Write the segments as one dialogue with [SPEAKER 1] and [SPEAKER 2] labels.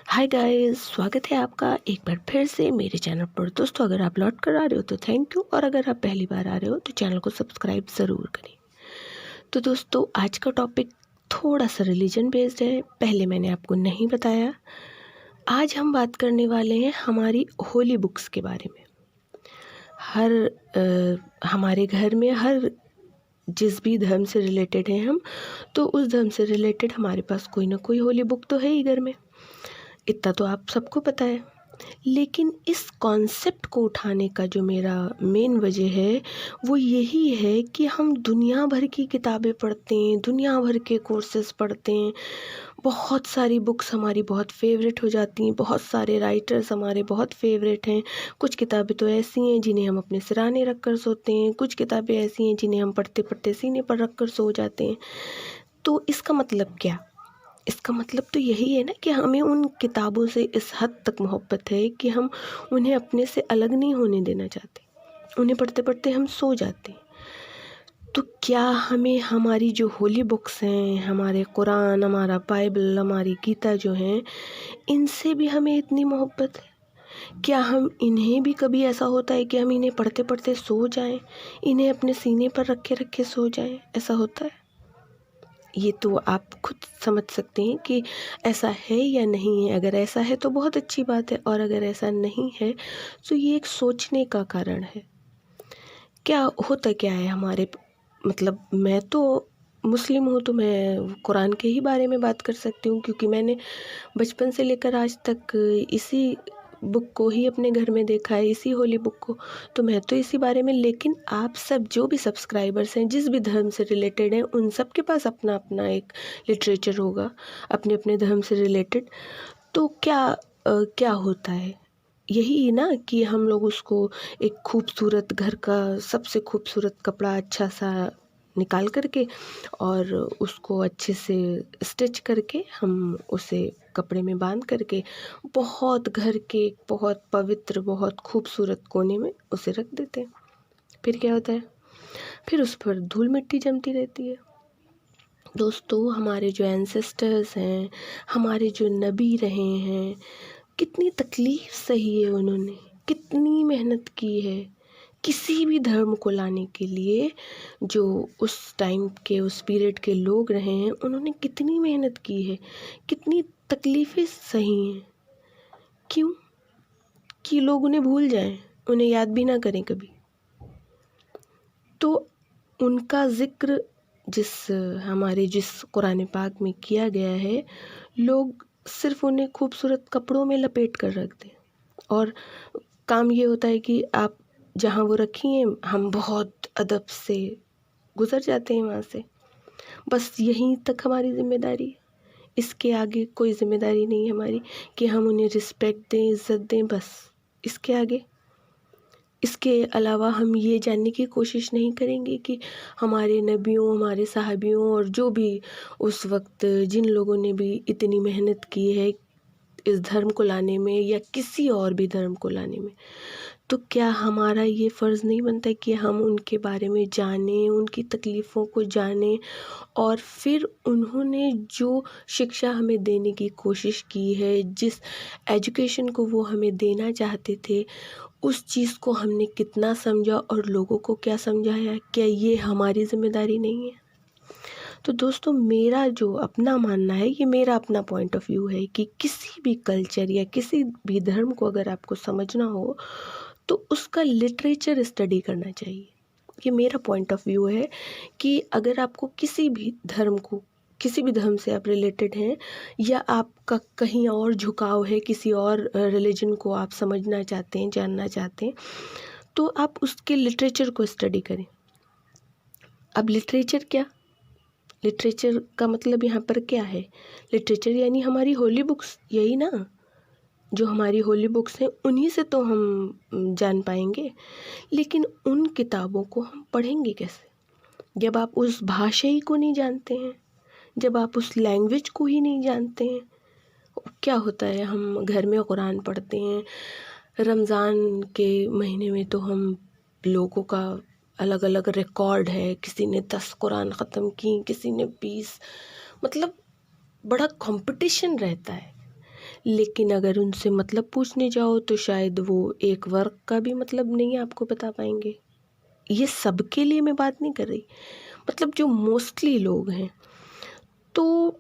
[SPEAKER 1] Hi guys, स्वागत है आपका एक बार फिर से मेरे चैनल पर। दोस्तों, अगर आप लौट कर आ रहे हो तो थैंक यू, और अगर आप पहली बार आ रहे हो तो चैनल को सब्सक्राइब ज़रूर करें। तो दोस्तों, आज का टॉपिक थोड़ा सा रिलीजन बेस्ड है। पहले मैंने आपको नहीं बताया। आज हम बात करने वाले हैं हमारी होली बुक्स के बारे में। हमारे घर में जिस भी धर्म से रिलेटेड हैं हम, तो उस धर्म से रिलेटेड हमारे पास कोई ना कोई होली बुक तो है ही घर में। इतना तो आप सबको पता है। लेकिन इस कॉन्सेप्ट को उठाने का जो मेरा मेन वजह है वो यही है कि हम दुनिया भर की किताबें पढ़ते हैं, दुनिया भर के कोर्सेज पढ़ते हैं, बहुत सारी बुक्स हमारी बहुत फेवरेट हो जाती हैं, बहुत सारे राइटर्स हमारे बहुत फेवरेट हैं। कुछ किताबें तो ऐसी हैं जिन्हें हम अपने सिरहाने रख कर सोते हैं, कुछ किताबें ऐसी हैं जिन्हें हम पढ़ते पढ़ते सीने पर रख कर सो जाते हैं। तो इसका मतलब क्या? इसका मतलब तो यही है ना कि हमें उन किताबों से इस हद तक मोहब्बत है कि हम उन्हें अपने से अलग नहीं होने देना चाहते। उन्हें पढ़ते पढ़ते हम सो जाते हैं। तो क्या हमें हमारी जो होली बुक्स हैं, हमारे कुरान, हमारा बाइबल, हमारी गीता जो हैं, इनसे भी हमें इतनी मोहब्बत है? क्या हम इन्हें भी कभी ऐसा होता है कि हम इन्हें पढ़ते पढ़ते सो जाएं, इन्हें अपने सीने पर रखे रखे सो जाएं? ऐसा होता है? ये तो आप खुद समझ सकते हैं कि ऐसा है या नहीं है। अगर ऐसा है तो बहुत अच्छी बात है, और अगर ऐसा नहीं है तो ये एक सोचने का कारण है। क्या होता क्या है मतलब मैं तो मुस्लिम हूँ, तो मैं कुरान के ही बारे में बात कर सकती हूँ, क्योंकि मैंने बचपन से लेकर आज तक इसी बुक को ही अपने घर में देखा है, इसी होली बुक को। तो मैं तो इसी बारे में, लेकिन आप सब जो भी सब्सक्राइबर्स हैं, जिस भी धर्म से रिलेटेड हैं, उन सब के पास अपना अपना एक लिटरेचर होगा अपने अपने धर्म से रिलेटेड। तो क्या होता है यही ना कि हम लोग उसको एक खूबसूरत घर का सबसे खूबसूरत कपड़ा अच्छा सा निकाल करके और उसको अच्छे से स्टिच करके हम उसे कपड़े में बांध करके बहुत घर के बहुत पवित्र बहुत खूबसूरत कोने में उसे रख देते हैं। फिर क्या होता है? फिर उस पर धूल मिट्टी जमती रहती है। दोस्तों, हमारे जो एंसेस्टर्स हैं, हमारे जो नबी रहे हैं, कितनी तकलीफ सही है उन्होंने, कितनी मेहनत की है किसी भी धर्म को लाने के लिए। जो उस टाइम के उस पीरियड के लोग रहे हैं, उन्होंने कितनी मेहनत की है, कितनी तकलीफ़ें सही हैं। क्यों? कि लोग उन्हें भूल जाएं, उन्हें याद भी ना करें कभी। तो उनका ज़िक्र जिस कुरान पाक में किया गया है, लोग सिर्फ उन्हें खूबसूरत कपड़ों में लपेट कर रख दें, और काम ये होता है कि आप जहाँ वो रखी हैं, हम बहुत अदब से गुज़र जाते हैं वहाँ से। बस यहीं तक हमारी ज़िम्मेदारी है। इसके आगे कोई ज़िम्मेदारी नहीं है हमारी कि हम उन्हें रिस्पेक्ट दें, इज़्ज़त दें, बस। इसके आगे इसके अलावा हम ये जानने की कोशिश नहीं करेंगे कि हमारे नबियों, हमारे सहाबियों, और जो भी उस वक्त जिन लोगों ने भी इतनी मेहनत की है इस धर्म को लाने में या किसी और भी धर्म को लाने में, तो क्या हमारा ये फ़र्ज़ नहीं बनता है कि हम उनके बारे में जानें, उनकी तकलीफ़ों को जानें, और फिर उन्होंने जो शिक्षा हमें देने की कोशिश की है, जिस एजुकेशन को वो हमें देना चाहते थे, उस चीज़ को हमने कितना समझा और लोगों को क्या समझाया? क्या ये हमारी ज़िम्मेदारी नहीं है? तो दोस्तों, मेरा जो अपना मानना है, ये मेरा अपना पॉइंट ऑफ व्यू है कि किसी भी कल्चर या किसी भी धर्म को अगर आपको समझना हो तो उसका लिटरेचर स्टडी करना चाहिए। ये मेरा पॉइंट ऑफ व्यू है कि अगर आपको किसी भी धर्म से आप रिलेटेड हैं, या आपका कहीं और झुकाव है, किसी और रिलीजन को आप समझना चाहते हैं, जानना चाहते हैं, तो आप उसके लिटरेचर को स्टडी करें। अब लिटरेचर का मतलब यहाँ पर क्या है? लिटरेचर यानी हमारी होली बुक्स, यही ना। जो हमारी होली बुक्स हैं उन्हीं से तो हम जान पाएंगे। लेकिन उन किताबों को हम पढ़ेंगे कैसे जब आप उस भाषा ही को नहीं जानते हैं, जब आप उस लैंग्वेज को ही नहीं जानते हैं? क्या होता है, हम घर में कुरान पढ़ते हैं, रमज़ान के महीने में तो हम लोगों का अलग अलग रिकॉर्ड है, किसी ने 10 कुरान ख़त्म की, किसी ने 20, मतलब बड़ा कंपटीशन रहता है। लेकिन अगर उनसे मतलब पूछने जाओ तो शायद वो एक वर्ग का भी मतलब नहीं आपको बता पाएंगे। ये सबके लिए मैं बात नहीं कर रही, मतलब जो मोस्टली लोग हैं। तो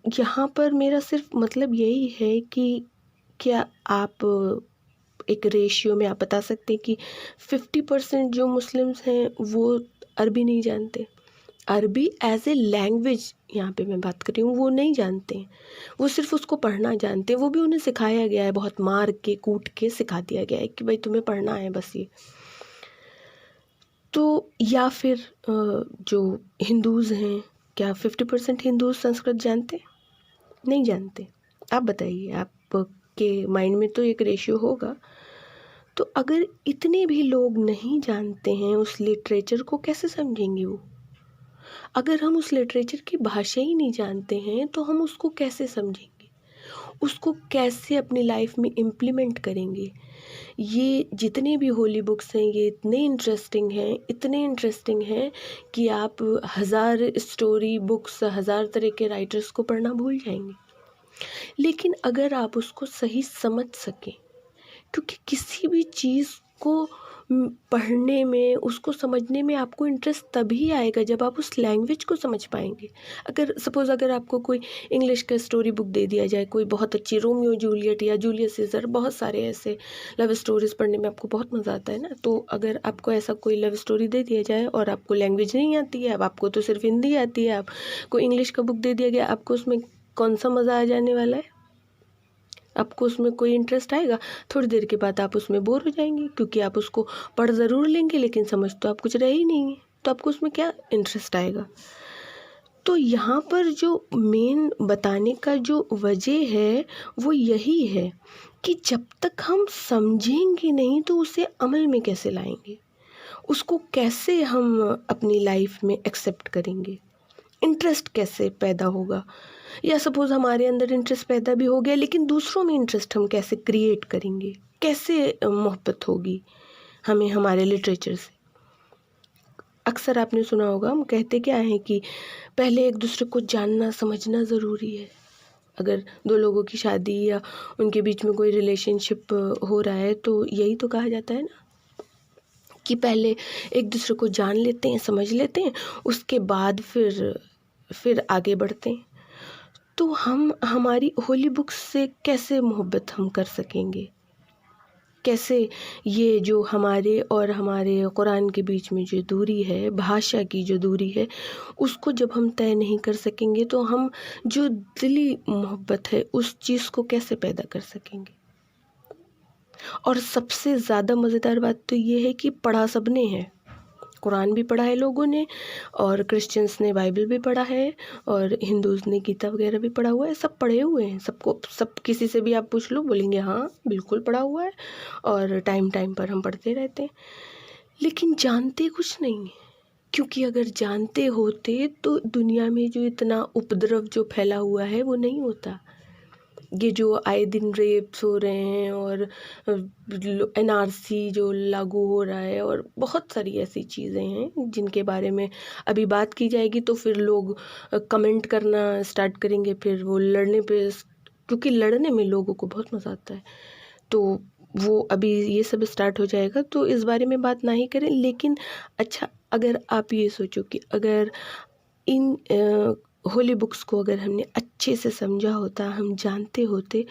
[SPEAKER 1] यहाँ पर मेरा सिर्फ मतलब यही है कि क्या आप एक रेशियो में आप बता सकते हैं कि 50% जो मुस्लिम्स हैं वो अरबी नहीं जानते। अरबी एज ए लैंग्वेज यहाँ पे मैं बात कर रही हूँ, वो नहीं जानते हैं। वो सिर्फ उसको पढ़ना जानते हैं, वो भी उन्हें सिखाया गया है, बहुत मार के कूट के सिखा दिया गया है कि भाई तुम्हें पढ़ना है बस ये। तो या फिर जो हिंदूज़ हैं, क्या 50% हिंदूज़ संस्कृत जानते हैं? नहीं जानते। आप बताइए, आपके माइंड में तो एक रेशियो होगा। तो अगर इतने भी लोग नहीं जानते हैं उस लिटरेचर को, कैसे समझेंगे वो? अगर हम उस लिटरेचर की भाषा ही नहीं जानते हैं तो हम उसको कैसे समझेंगे, उसको कैसे अपनी लाइफ में इम्प्लीमेंट करेंगे? ये जितने भी होली बुक्स हैं ये इतने इंटरेस्टिंग हैं कि आप 1000 स्टोरी बुक्स, 1000 तरह के राइटर्स को पढ़ना भूल जाएंगे। लेकिन अगर आप उसको सही समझ सकें, क्योंकि किसी भी चीज़ को पढ़ने में, उसको समझने में आपको इंटरेस्ट तभी आएगा जब आप उस लैंग्वेज को समझ पाएंगे। अगर सपोज़ अगर आपको कोई इंग्लिश का स्टोरी बुक दे दिया जाए, कोई बहुत अच्छी रोमियो जूलियट या जूलियस सीजर, बहुत सारे ऐसे लव स्टोरीज़ पढ़ने में आपको बहुत मज़ा आता है ना। तो अगर आपको ऐसा कोई लव स्टोरी दे दिया जाए और आपको लैंग्वेज नहीं आती है, अब आपको तो सिर्फ हिंदी आती है, आपको इंग्लिश का बुक दे दिया गया, आपको उसमें कौन सा मज़ा आ जाने वाला है? आपको उसमें कोई इंटरेस्ट आएगा? थोड़ी देर के बाद आप उसमें बोर हो जाएंगे, क्योंकि आप उसको पढ़ ज़रूर लेंगे लेकिन समझ तो आप कुछ रहे ही नहीं है, तो आपको उसमें क्या इंटरेस्ट आएगा? तो यहाँ पर जो मेन बताने का जो वजह है वो यही है कि जब तक हम समझेंगे नहीं तो उसे अमल में कैसे लाएंगे, उसको कैसे हम अपनी लाइफ में एक्सेप्ट करेंगे, इंटरेस्ट कैसे पैदा होगा? या सपोज़ हमारे अंदर इंटरेस्ट पैदा भी हो गया, लेकिन दूसरों में इंटरेस्ट हम कैसे क्रिएट करेंगे, कैसे मोहब्बत होगी हमें हमारे लिटरेचर से? अक्सर आपने सुना होगा, हम कहते क्या हैं कि पहले एक दूसरे को जानना समझना ज़रूरी है। अगर दो लोगों की शादी या उनके बीच में कोई रिलेशनशिप हो रहा है तो यही तो कहा जाता है ना कि पहले एक दूसरे को जान लेते हैं, समझ लेते हैं, उसके बाद फिर आगे बढ़ते हैं। तो हम हमारी होली बुक्स से कैसे मोहब्बत हम कर सकेंगे? कैसे ये जो हमारे और हमारे कुरान के बीच में जो दूरी है, भाषा की जो दूरी है, उसको जब हम तय नहीं कर सकेंगे तो हम जो दिली मोहब्बत है उस चीज़ को कैसे पैदा कर सकेंगे? और सबसे ज़्यादा मज़ेदार बात तो ये है कि पढ़ा सबने है, कुरान भी पढ़ा है लोगों ने, और क्रिश्चियंस ने बाइबल भी पढ़ा है, और हिंदूज़ ने गीता वगैरह भी पढ़ा हुआ है, सब पढ़े हुए हैं। सबको, सब किसी से भी आप पूछ लो बोलेंगे हाँ बिल्कुल पढ़ा हुआ है, और टाइम टाइम पर हम पढ़ते रहते हैं। लेकिन जानते कुछ नहीं है, क्योंकि अगर जानते होते तो दुनिया में जो इतना उपद्रव जो फैला हुआ है वो नहीं होता। ये जो आए दिन रेप्स हो रहे हैं और एनआरसी जो लागू हो रहा है और बहुत सारी ऐसी चीज़ें हैं जिनके बारे में अभी बात की जाएगी तो फिर लोग कमेंट करना स्टार्ट करेंगे, फिर वो लड़ने पे, क्योंकि लड़ने में लोगों को बहुत मज़ा आता है, तो वो अभी ये सब स्टार्ट हो जाएगा तो इस बारे में बात ना ही करें। लेकिन अच्छा, अगर आप ये सोचो कि अगर इन होली बुक्स को अगर हमने अच्छे से समझा होता, हम जानते होते,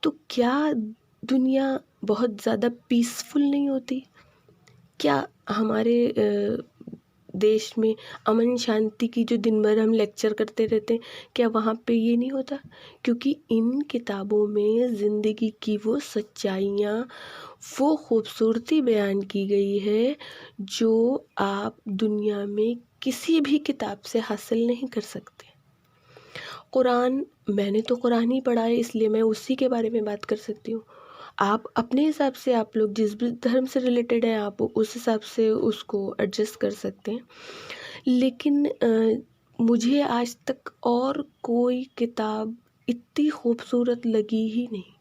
[SPEAKER 1] तो क्या दुनिया बहुत ज़्यादा पीसफुल नहीं होती? क्या हमारे देश में अमन शांति की जो दिन भर हम लेक्चर करते रहते हैं, क्या वहाँ पे ये नहीं होता? क्योंकि इन किताबों में ज़िंदगी की वो सच्चाइयाँ, वो खूबसूरती बयान की गई है जो आप दुनिया में किसी भी किताब से हासिल नहीं कर सकते। कुरान, मैंने तो कुरान ही पढ़ा है इसलिए मैं उसी के बारे में बात कर सकती हूँ। आप अपने हिसाब से, आप लोग जिस भी धर्म से रिलेटेड हैं आप उस हिसाब से उसको एडजस्ट कर सकते हैं। लेकिन मुझे आज तक और कोई किताब इतनी खूबसूरत लगी ही नहीं।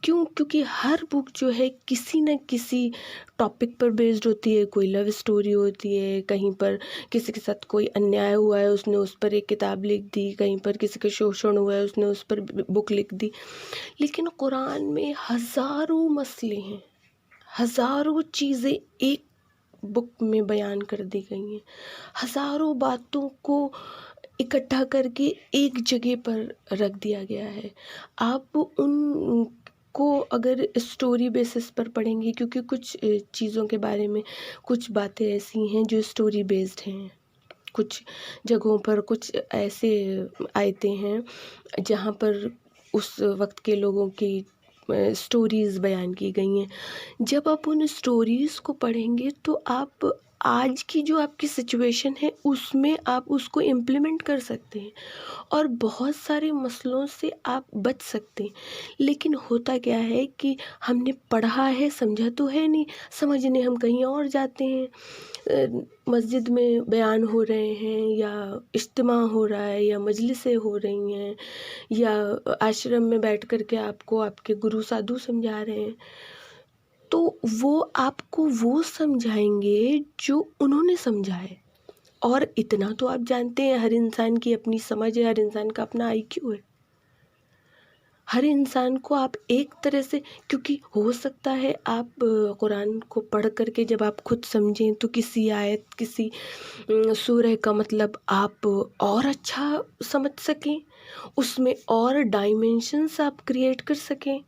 [SPEAKER 1] क्यों? क्योंकि हर बुक जो है किसी न किसी टॉपिक पर बेस्ड होती है। कोई लव स्टोरी होती है, कहीं पर किसी के साथ कोई अन्याय हुआ है, उसने उस पर एक किताब लिख दी, कहीं पर किसी का शोषण हुआ है, उसने उस पर बुक लिख दी। लेकिन कुरान में हज़ारों मसले हैं, हज़ारों चीज़ें एक बुक में बयान कर दी गई हैं, हज़ारों बातों को इकट्ठा करके एक जगह पर रख दिया गया है। आप उनको अगर स्टोरी बेसिस पर पढ़ेंगे, क्योंकि कुछ चीज़ों के बारे में कुछ बातें ऐसी हैं जो स्टोरी बेस्ड हैं, कुछ जगहों पर कुछ ऐसे आयतें हैं जहाँ पर उस वक्त के लोगों की स्टोरीज़ बयान की गई हैं। जब आप उन स्टोरीज़ को पढ़ेंगे तो आप आज की जो आपकी सिचुएशन है उसमें आप उसको इम्प्लीमेंट कर सकते हैं और बहुत सारे मसलों से आप बच सकते हैं। लेकिन होता क्या है कि हमने पढ़ा है, समझा तो है नहीं, समझने हम कहीं और जाते हैं। मस्जिद में बयान हो रहे हैं या इज्तिमा हो रहा है या मजलिसें हो रही हैं या आश्रम में बैठ कर के आपको आपके गुरु साधु समझा रहे हैं, तो वो आपको वो समझाएंगे जो उन्होंने समझा है। और इतना तो आप जानते हैं, हर इंसान की अपनी समझ है, हर इंसान का अपना IQ है। हर इंसान को आप एक तरह से, क्योंकि हो सकता है आप कुरान को पढ़ करके जब आप खुद समझें तो किसी आयत, किसी सूरह का मतलब आप और अच्छा समझ सकें, उसमें और डायमेंशंस आप क्रिएट कर सकें,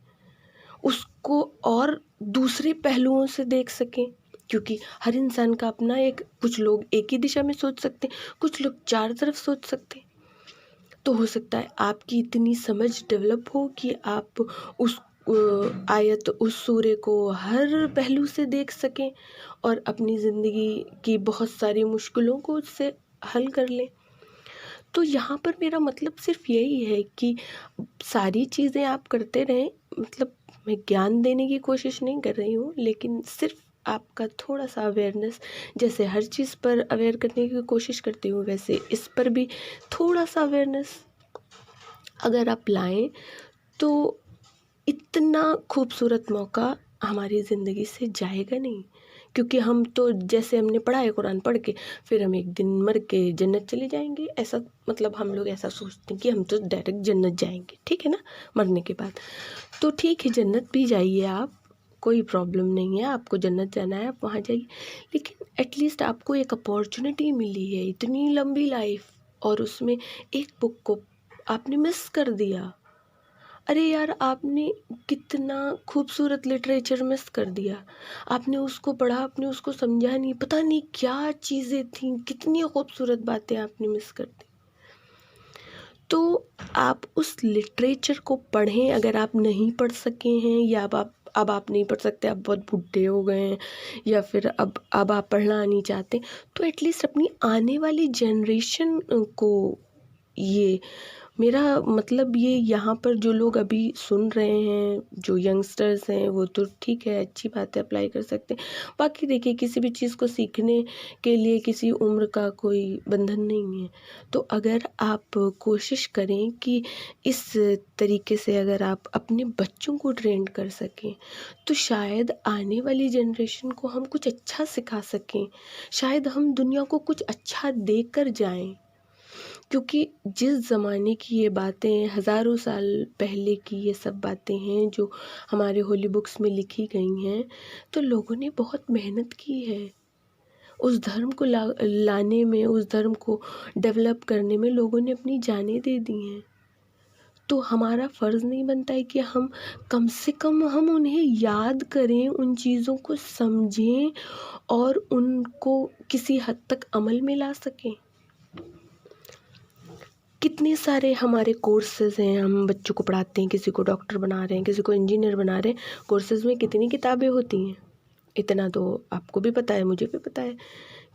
[SPEAKER 1] उसको और दूसरे पहलुओं से देख सकें। क्योंकि हर इंसान का अपना एक, कुछ लोग एक ही दिशा में सोच सकते हैं, कुछ लोग चार तरफ सोच सकते हैं। तो हो सकता है आपकी इतनी समझ डेवलप हो कि आप उस आयत, उस सूरे को हर पहलू से देख सकें और अपनी ज़िंदगी की बहुत सारी मुश्किलों को उससे हल कर लें। तो यहाँ पर मेरा मतलब सिर्फ यही है कि सारी चीज़ें आप करते रहें, मतलब मैं ज्ञान देने की कोशिश नहीं कर रही हूँ, लेकिन सिर्फ आपका थोड़ा सा अवेयरनेस, जैसे हर चीज़ पर अवेयर करने की कोशिश करती हूँ वैसे इस पर भी थोड़ा सा अवेयरनेस अगर आप लाएं तो इतना खूबसूरत मौका हमारी ज़िंदगी से जाएगा नहीं। क्योंकि हम तो जैसे हमने पढ़ा है कुरान पढ़ के, फिर हम एक दिन मर के जन्नत चले जाएंगे, ऐसा मतलब हम लोग ऐसा सोचते हैं कि हम तो डायरेक्ट जन्नत जाएंगे, ठीक है ना, मरने के बाद। तो ठीक है, जन्नत भी जाइए आप, कोई प्रॉब्लम नहीं है, आपको जन्नत जाना है आप वहाँ जाइए, लेकिन एटलीस्ट आपको एक अपॉर्चुनिटी मिली है, इतनी लंबी लाइफ, और उसमें एक बुक को आपने मिस कर दिया। अरे यार, आपने कितना खूबसूरत लिटरेचर मिस कर दिया, आपने उसको पढ़ा, आपने उसको समझा नहीं, पता नहीं क्या चीज़ें थी, कितनी खूबसूरत बातें आपने मिस कर दी। तो आप उस लिटरेचर को पढ़ें। अगर आप नहीं पढ़ सके हैं या अब आप नहीं पढ़ सकते, आप बहुत बूढ़े हो गए हैं, या फिर अब आप पढ़ना नहीं चाहते, तो एटलीस्ट अपनी आने वाली जनरेशन को, ये मेरा मतलब ये यहाँ पर जो लोग अभी सुन रहे हैं, जो यंगस्टर्स हैं, वो तो ठीक है, अच्छी बात है, अप्लाई कर सकते हैं। बाकी देखिए, किसी भी चीज़ को सीखने के लिए किसी उम्र का कोई बंधन नहीं है। तो अगर आप कोशिश करें कि इस तरीके से अगर आप अपने बच्चों को ट्रेंड कर सकें, तो शायद आने वाली जनरेशन को हम कुछ अच्छा सिखा सकें, शायद हम दुनिया को कुछ अच्छा देकर जाएं। क्योंकि जिस ज़माने की ये बातें, हज़ारों साल पहले की ये सब बातें हैं जो हमारे होली बुक्स में लिखी गई हैं, तो लोगों ने बहुत मेहनत की है। उस धर्म को लाने में, उस धर्म को डेवलप करने में लोगों ने अपनी जानें दे दी हैं। तो हमारा फ़र्ज़ नहीं बनता है कि हम कम से कम हम उन्हें याद करें, उन चीज़ों को समझें और उनको किसी हद तक अमल में ला सकें। कितने सारे हमारे कोर्सेज़ हैं, हम बच्चों को पढ़ाते हैं, किसी को डॉक्टर बना रहे हैं, किसी को इंजीनियर बना रहे हैं, कोर्सेज़ में कितनी किताबें होती हैं। इतना तो आपको भी पता है, मुझे भी पता है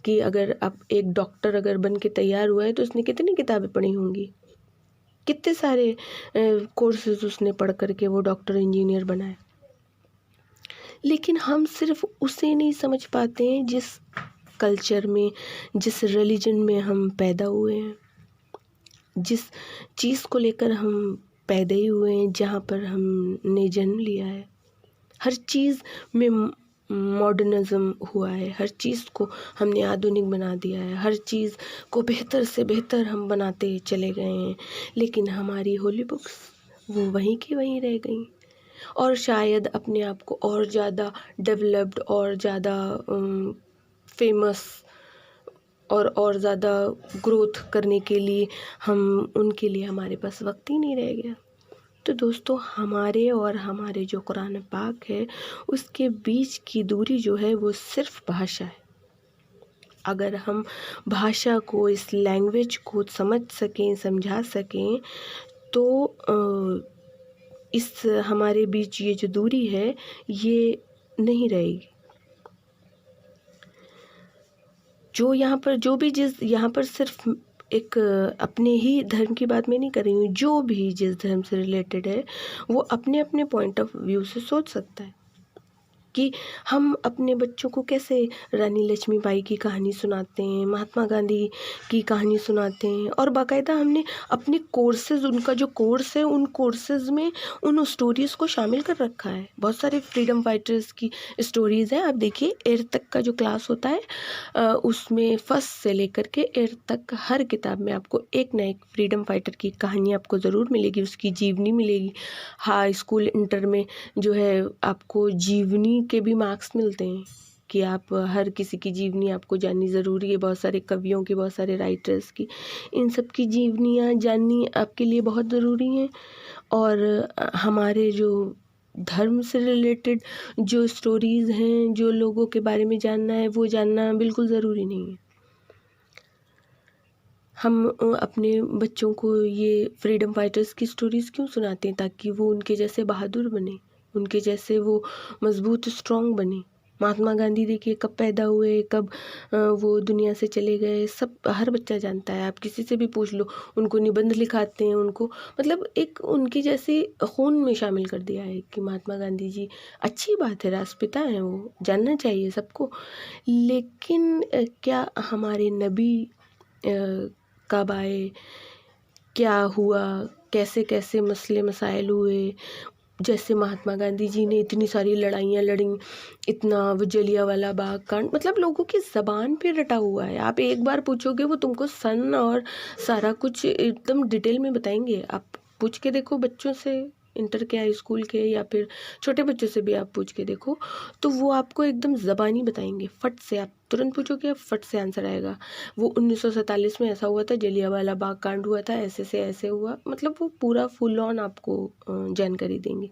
[SPEAKER 1] कि अगर आप एक डॉक्टर अगर बन के तैयार हुआ है तो उसने कितनी किताबें पढ़ी होंगी, कितने सारे कोर्सेज़ उसने पढ़ कर के वो डॉक्टर इंजीनियर बना है। लेकिन हम सिर्फ उसे नहीं समझ पाते हैं जिस कल्चर में, जिस रिलीजन में हम पैदा हुए हैं, जिस चीज़ को लेकर हम पैदा ही हुए हैं, जहाँ पर हमने जन्म लिया है। हर चीज़ में मॉडर्निज़्म हुआ है, हर चीज़ को हमने आधुनिक बना दिया है, हर चीज़ को बेहतर से बेहतर हम बनाते चले गए हैं, लेकिन हमारी होली बुक्स वो वहीं की वहीं रह गई। और शायद अपने आप को और ज़्यादा डेवलप्ड और ज़्यादा फेमस और ज़्यादा ग्रोथ करने के लिए उनके लिए हमारे पास वक्त ही नहीं रह गया। तो दोस्तों, हमारे और हमारे जो कुरान पाक है उसके बीच की दूरी जो है वो सिर्फ भाषा है। अगर हम भाषा को, इस लैंग्वेज को समझ सकें, समझा सकें, तो इस हमारे बीच ये जो दूरी है ये नहीं रहेगी। जो यहाँ पर जिस यहाँ पर सिर्फ एक अपने ही धर्म की बात मैं नहीं कर रही हूँ, जो भी जिस धर्म से रिलेटेड है वो अपने अपने पॉइंट ऑफ व्यू से सोच सकता है कि हम अपने बच्चों को कैसे रानी लक्ष्मीबाई की कहानी सुनाते हैं, महात्मा गांधी की कहानी सुनाते हैं, और बाकायदा हमने अपने कोर्सेज, उनका जो कोर्स है उन कोर्सेज में उन स्टोरीज़ को शामिल कर रखा है। बहुत सारे फ्रीडम फाइटर्स की स्टोरीज़ हैं। आप देखिए 8th तक का जो क्लास होता है उसमें फर्स्ट से लेकर के 8th तक हर किताब में आपको एक ना एक फ्रीडम फाइटर की कहानी आपको ज़रूर मिलेगी, उसकी जीवनी मिलेगी। हाई स्कूल इंटर में जो है आपको जीवनी के भी मार्क्स मिलते हैं कि आप हर किसी की जीवनी आपको जाननी ज़रूरी है। बहुत सारे कवियों की, बहुत सारे राइटर्स की, इन सब की जीवनियाँ जाननी आपके लिए बहुत ज़रूरी हैं। और हमारे जो धर्म से रिलेटेड जो स्टोरीज़ हैं, जो लोगों के बारे में जानना है, वो जानना बिल्कुल ज़रूरी नहीं है। हम अपने बच्चों को ये फ्रीडम फाइटर्स की स्टोरीज़ क्यों सुनाते हैं? ताकि वो उनके जैसे बहादुर बने, उनके जैसे वो मजबूत स्ट्रॉन्ग बने। महात्मा गांधी देखिए कब पैदा हुए, कब वो दुनिया से चले गए, सब हर बच्चा जानता है। आप किसी से भी पूछ लो, उनको निबंध लिखाते हैं, उनको मतलब एक उनके जैसे खून में शामिल कर दिया है कि महात्मा गांधी जी। अच्छी बात है, राष्ट्रपिता हैं, वो जानना चाहिए सबको। लेकिन क्या हमारे नबी कब आए, क्या हुआ, कैसे कैसे मसले मसाइल हुए, जैसे महात्मा गांधी जी ने इतनी सारी लड़ाइयाँ लड़ी, इतना वो जलियांवाला बाग कांड, मतलब लोगों की ज़बान पे रटा हुआ है। आप एक बार पूछोगे वो तुमको सन और सारा कुछ एकदम डिटेल में बताएंगे। आप पूछ के देखो बच्चों से, इंटर के हाई स्कूल के, या फिर छोटे बच्चों से भी आप पूछ के देखो, तो वो आपको एकदम ज़बानी बताएंगे। फट से आप तुरंत पूछोगे, फट से आंसर आएगा। वो 1947 में ऐसा हुआ था, जलियांवाला बाग कांड हुआ था, ऐसे से ऐसे हुआ, मतलब वो पूरा फुल ऑन आपको जानकारी देंगे।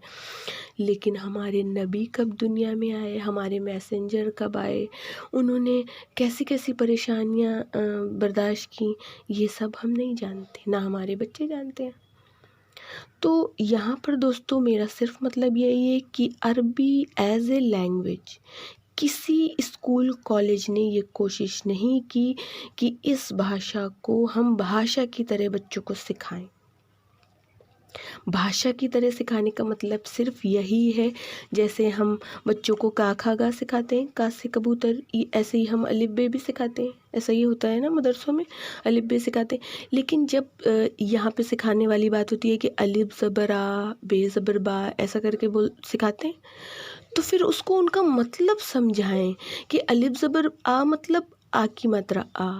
[SPEAKER 1] लेकिन हमारे नबी कब दुनिया में आए, हमारे मैसेंजर कब आए, उन्होंने कैसी कैसी परेशानियाँ बर्दाश्त की, ये सब हम नहीं जानते, ना हमारे बच्चे जानते हैं। तो यहाँ पर दोस्तों मेरा सिर्फ मतलब यही है कि अरबी एज ए लैंग्वेज, किसी स्कूल कॉलेज ने ये कोशिश नहीं की कि इस भाषा को हम भाषा की तरह बच्चों को सिखाएं। भाषा की तरह सिखाने का मतलब सिर्फ यही है, जैसे हम बच्चों को का खा गा सिखाते हैं, का से कबूतर, ऐसे ही हम अलिफ बे भी सिखाते हैं। ऐसा ही होता है ना, मदरसों में अलिफ बे सिखाते हैं। लेकिन जब यहाँ पे सिखाने वाली बात होती है कि अलिफ ज़बर आ, बे ज़बर बा, ऐसा करके बोल सिखाते हैं, तो फिर उसको उनका मतलब समझाएं कि अलिफ ज़बर आ मतलब आ की मात्रा आ,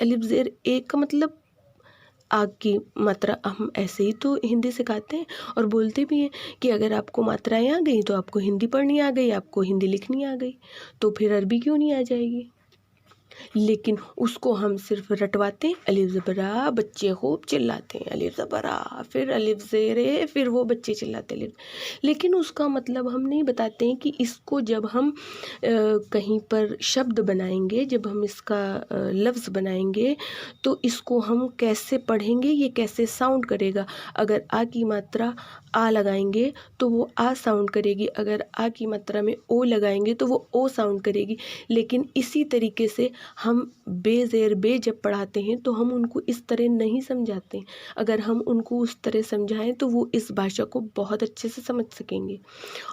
[SPEAKER 1] अलिफ ज़ेर ए का मतलब आग की मात्रा। हम ऐसे ही तो हिंदी सिखाते हैं और बोलते भी हैं कि अगर आपको मात्राएं आ गई तो आपको हिंदी पढ़नी आ गई, आपको हिंदी लिखनी आ गई, तो फिर अरबी क्यों नहीं आ जाएगी। लेकिन उसको हम सिर्फ रटवाते हैं, अलिफ ज़बर आ, बच्चे खूब चिल्लाते हैं अलिफ ज़बर आ, फिर अलिफ ज़ेर ए, फिर वो बच्चे चिल्लाते अलिफ। लेकिन उसका मतलब हम नहीं बताते हैं कि इसको जब हम कहीं पर शब्द बनाएंगे, जब हम इसका लफ्ज़ बनाएंगे, तो इसको हम कैसे पढ़ेंगे, ये कैसे साउंड करेगा। अगर आ की मात्रा आ लगाएंगे तो वो आ साउंड करेगी, अगर आ की मात्रा में ओ लगाएंगे तो वो ओ साउंड करेगी। लेकिन इसी तरीके से हम बे ज़ेर बे जब पढ़ाते हैं तो हम उनको इस तरह नहीं समझाते। अगर हम उनको उस तरह समझाएं तो वो इस भाषा को बहुत अच्छे से समझ सकेंगे।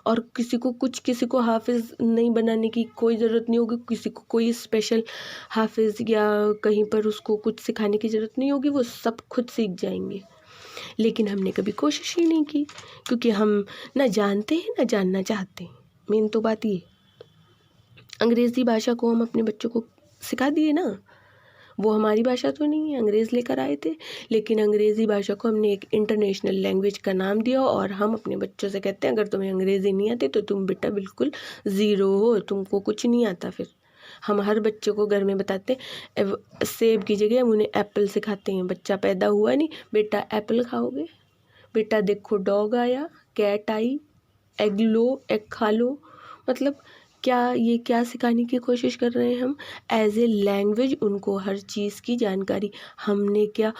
[SPEAKER 1] और किसी को हाफिज़ नहीं बनाने की कोई ज़रूरत नहीं होगी, किसी को कोई स्पेशल हाफिज़ या कहीं पर उसको कुछ सिखाने की ज़रूरत नहीं होगी, वो सब खुद सीख जाएंगे। लेकिन हमने कभी कोशिश ही नहीं की, क्योंकि हम ना जानते हैं ना जानना चाहते हैं। मेन तो बात ये, अंग्रेज़ी भाषा को हम अपने बच्चों को सिखा दिए ना, वो हमारी भाषा तो नहीं है, अंग्रेज़ लेकर आए थे, लेकिन अंग्रेज़ी भाषा को हमने एक इंटरनेशनल लैंग्वेज का नाम दिया और हम अपने बच्चों से कहते हैं अगर तुम्हें अंग्रेज़ी नहीं आती तो तुम बेटा बिल्कुल ज़ीरो हो, तुमको कुछ नहीं आता। फिर हम हर बच्चों को घर में बताते हैं, सेब की जगह हम उन्हें एप्पल सिखाते हैं। बच्चा पैदा हुआ नहीं, बेटा एप्पल खाओगे, बेटा देखो डॉग आया, कैट आई, एग लो, एग खा लो। मतलब क्या सिखाने की कोशिश कर रहे हैं हम? एज ए लैंग्वेज उनको हर चीज़ की जानकारी। हमने क्या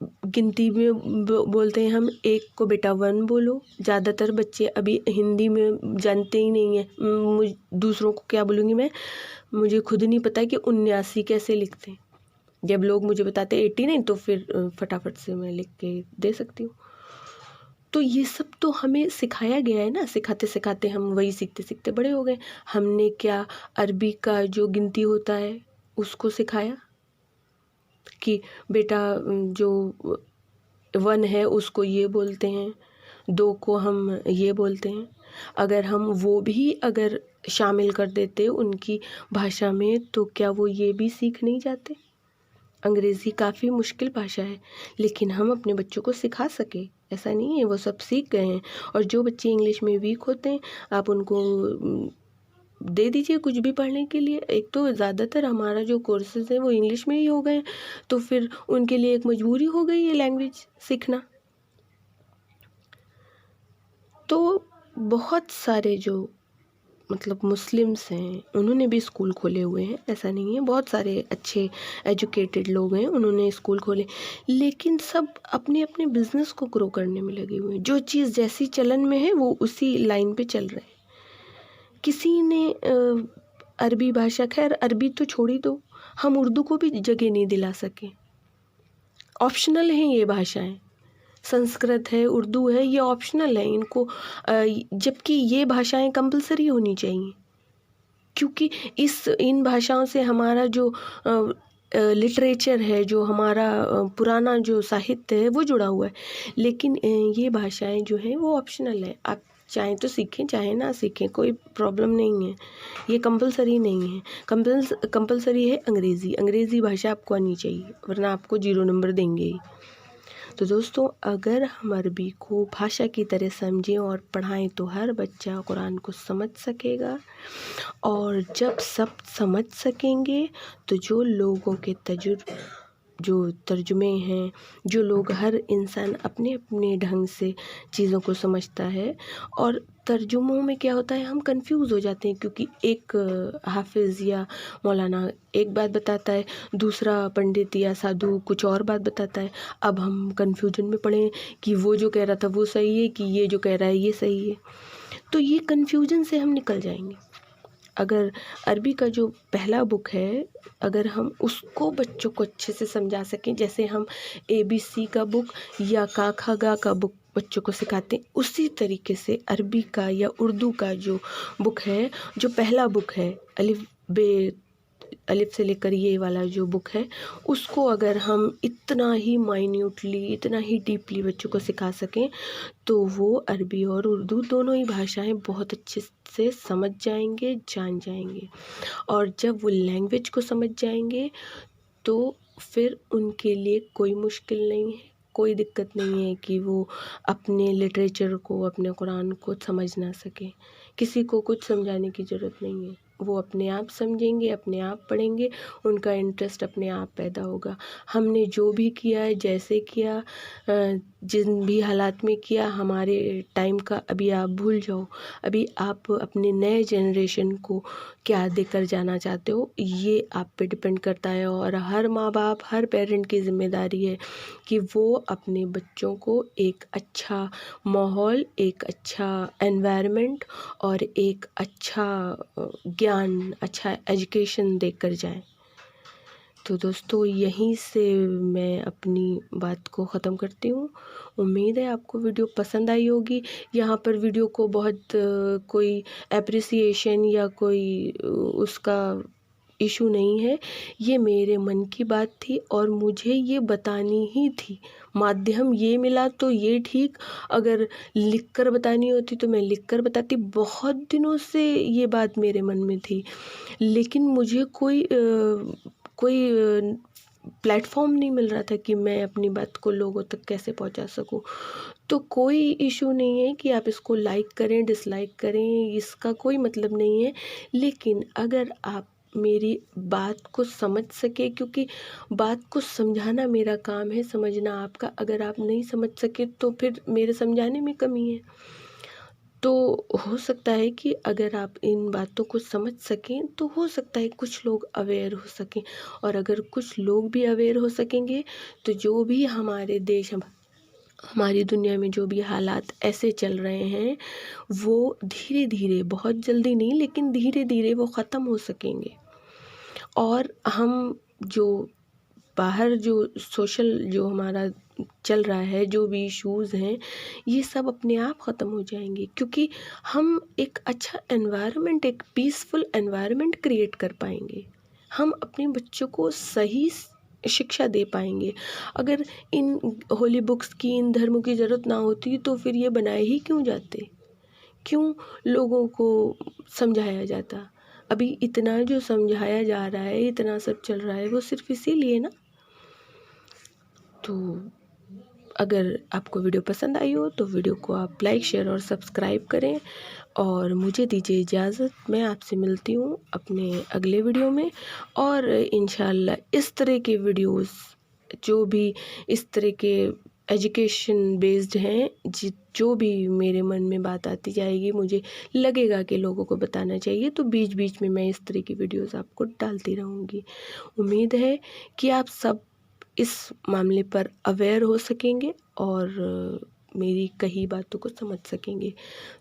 [SPEAKER 1] गिनती में बोलते हैं हम, एक को बेटा 1 बोलो। ज़्यादातर बच्चे अभी हिंदी में जानते ही नहीं है। दूसरों को क्या बोलूँगी मैं, मुझे खुद नहीं पता कि 79 कैसे लिखते हैं। जब लोग मुझे बताते 89 तो फिर फटाफट से मैं लिख के दे सकती हूँ। तो ये सब तो हमें सिखाया गया है ना, सिखाते सिखाते हम वही सीखते सीखते बड़े हो गए। हमने क्या अरबी का जो गिनती होता है उसको सिखाया कि बेटा जो 1 है उसको ये बोलते हैं, 2 को हम ये बोलते हैं। अगर हम वो भी अगर शामिल कर देते उनकी भाषा में तो क्या वो ये भी सीख नहीं जाते? अंग्रेज़ी काफ़ी मुश्किल भाषा है, लेकिन हम अपने बच्चों को सिखा सके ऐसा नहीं है, वो सब सीख गए हैं। और जो बच्चे इंग्लिश में वीक होते हैं आप उनको दे दीजिए कुछ भी पढ़ने के लिए। एक तो ज़्यादातर हमारा जो कोर्सेज़ हैं वो इंग्लिश में ही हो गए हैं, तो फिर उनके लिए एक मजबूरी हो गई है लैंग्वेज सीखना। तो बहुत सारे जो मतलब मुस्लिम्स हैं उन्होंने भी स्कूल खोले हुए हैं, ऐसा नहीं है, बहुत सारे अच्छे एजुकेटेड लोग हैं उन्होंने स्कूल खोले, लेकिन सब अपने अपने बिजनेस को ग्रो करने में लगे हुए हैं। जो चीज़ जैसी चलन में है वो उसी लाइन पे चल रहे हैं। किसी ने अरबी भाषा, खैर अरबी तो छोड़ ही दो, हम उर्दू को भी जगह नहीं दिला सके। ऑप्शनल हैं ये भाषाएं, संस्कृत है, उर्दू है, ये ऑप्शनल है इनको, जबकि ये भाषाएं कंपलसरी होनी चाहिए, क्योंकि इन भाषाओं से हमारा जो लिटरेचर है, जो हमारा पुराना जो साहित्य है वो जुड़ा हुआ है। लेकिन ये भाषाएं जो हैं वो ऑप्शनल है, आप चाहें तो सीखें चाहे ना सीखें, कोई प्रॉब्लम नहीं है, ये कंपलसरी नहीं है। कंपलसरी है अंग्रेज़ी भाषा आपको आनी चाहिए, वरना आपको 0 नंबर देंगे ही। तो दोस्तों, अगर हम अरबी को भाषा की तरह समझें और पढ़ाएं तो हर बच्चा कुरान को समझ सकेगा, और जब सब समझ सकेंगे तो जो लोगों के जो तर्जुमे हैं, जो लोग, हर इंसान अपने अपने ढंग से चीज़ों को समझता है, और तर्जुमों में क्या होता है हम कंफ्यूज हो जाते हैं, क्योंकि एक हाफिज़ या मौलाना एक बात बताता है, दूसरा पंडित या साधु कुछ और बात बताता है। अब हम कंफ्यूजन में पड़े कि वो जो कह रहा था वो सही है कि ये जो कह रहा है ये सही है। तो ये कंफ्यूजन से हम निकल जाएंगे। अगर अरबी का जो पहला बुक है, अगर हम उसको बच्चों को अच्छे से समझा सकें, जैसे हम ABC का बुक या का खा गा का बुक बच्चों को सिखाते हैं, उसी तरीके से अरबी का या उर्दू का जो बुक है, जो पहला बुक है, अलिफ से लेकर ये वाला जो बुक है, उसको अगर हम इतना ही माइन्यूटली, इतना ही डीपली बच्चों को सिखा सकें तो वो अरबी और उर्दू दोनों ही भाषाएं बहुत अच्छे से समझ जाएंगे, जान जाएंगे। और जब वो लैंग्वेज को समझ जाएंगे तो फिर उनके लिए कोई मुश्किल नहीं है, कोई दिक्कत नहीं है कि वो अपने लिटरेचर को, अपने कुरान को समझ ना सके। किसी को कुछ समझाने की ज़रूरत नहीं है, वो अपने आप समझेंगे, अपने आप पढ़ेंगे, उनका इंटरेस्ट अपने आप पैदा होगा। हमने जो भी किया है, जैसे किया, जिन भी हालात में किया, हमारे टाइम का अभी आप भूल जाओ। अभी आप अपने नए जनरेशन को क्या देकर जाना चाहते हो ये आप पे डिपेंड करता है, और हर माँ बाप, हर पेरेंट की जिम्मेदारी है कि वो अपने बच्चों को एक अच्छा माहौल, एक अच्छा एनवायरनमेंट और एक अच्छा ज्ञान, अच्छा एजुकेशन देकर जाएं। तो दोस्तों, यहीं से मैं अपनी बात को ख़त्म करती हूँ। उम्मीद है आपको वीडियो पसंद आई होगी। यहाँ पर वीडियो को बहुत कोई एप्रिसिएशन या कोई उसका इशू नहीं है, ये मेरे मन की बात थी और मुझे ये बतानी ही थी। माध्यम ये मिला तो ये ठीक, अगर लिख कर बतानी होती तो मैं लिख कर बताती। बहुत दिनों से ये बात मेरे मन में थी, लेकिन मुझे कोई प्लेटफॉर्म नहीं मिल रहा था कि मैं अपनी बात को लोगों तक कैसे पहुंचा सकूं। तो कोई इशू नहीं है कि आप इसको लाइक करें, डिसलाइक करें, इसका कोई मतलब नहीं है। लेकिन अगर आप मेरी बात को समझ सके, क्योंकि बात को समझाना मेरा काम है, समझना आपका। अगर आप नहीं समझ सके तो फिर मेरे समझाने में कमी है। तो हो सकता है कि अगर आप इन बातों को समझ सकें तो हो सकता है कुछ लोग अवेयर हो सकें, और अगर कुछ लोग भी अवेयर हो सकेंगे तो जो भी हमारे देश, हमारी दुनिया में जो भी हालात ऐसे चल रहे हैं वो धीरे धीरे, बहुत जल्दी नहीं लेकिन धीरे धीरे वो ख़त्म हो सकेंगे। और हम जो बाहर जो सोशल जो हमारा चल रहा है, जो भी इश्यूज़ हैं, ये सब अपने आप ख़त्म हो जाएंगे, क्योंकि हम एक अच्छा एनवायरनमेंट, एक पीसफुल एनवायरनमेंट क्रिएट कर पाएंगे। हम अपने बच्चों को सही शिक्षा दे पाएंगे। अगर इन होली बुक्स की, इन धर्मों की ज़रूरत ना होती तो फिर ये बनाए ही क्यों जाते, क्यों लोगों को समझाया जाता। अभी इतना जो समझाया जा रहा है, इतना सब चल रहा है, वो सिर्फ इसीलिए ना। तो अगर आपको वीडियो पसंद आई हो तो वीडियो को आप लाइक, शेयर और सब्सक्राइब करें, और मुझे दीजिए इजाज़त। मैं आपसे मिलती हूँ अपने अगले वीडियो में, और इंशाल्लाह इस तरह के वीडियोस, जो भी इस तरह के एजुकेशन बेस्ड हैं, जो भी मेरे मन में बात आती जाएगी, मुझे लगेगा कि लोगों को बताना चाहिए, तो बीच बीच में मैं इस तरह की वीडियोस आपको डालती रहूँगी। उम्मीद है कि आप सब इस मामले पर अवेयर हो सकेंगे और मेरी कही बातों को समझ सकेंगे।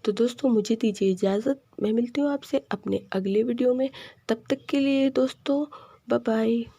[SPEAKER 1] तो दोस्तों मुझे दीजिए इजाज़त, मैं मिलती हूँ आपसे अपने अगले वीडियो में। तब तक के लिए दोस्तों, बाय बाय।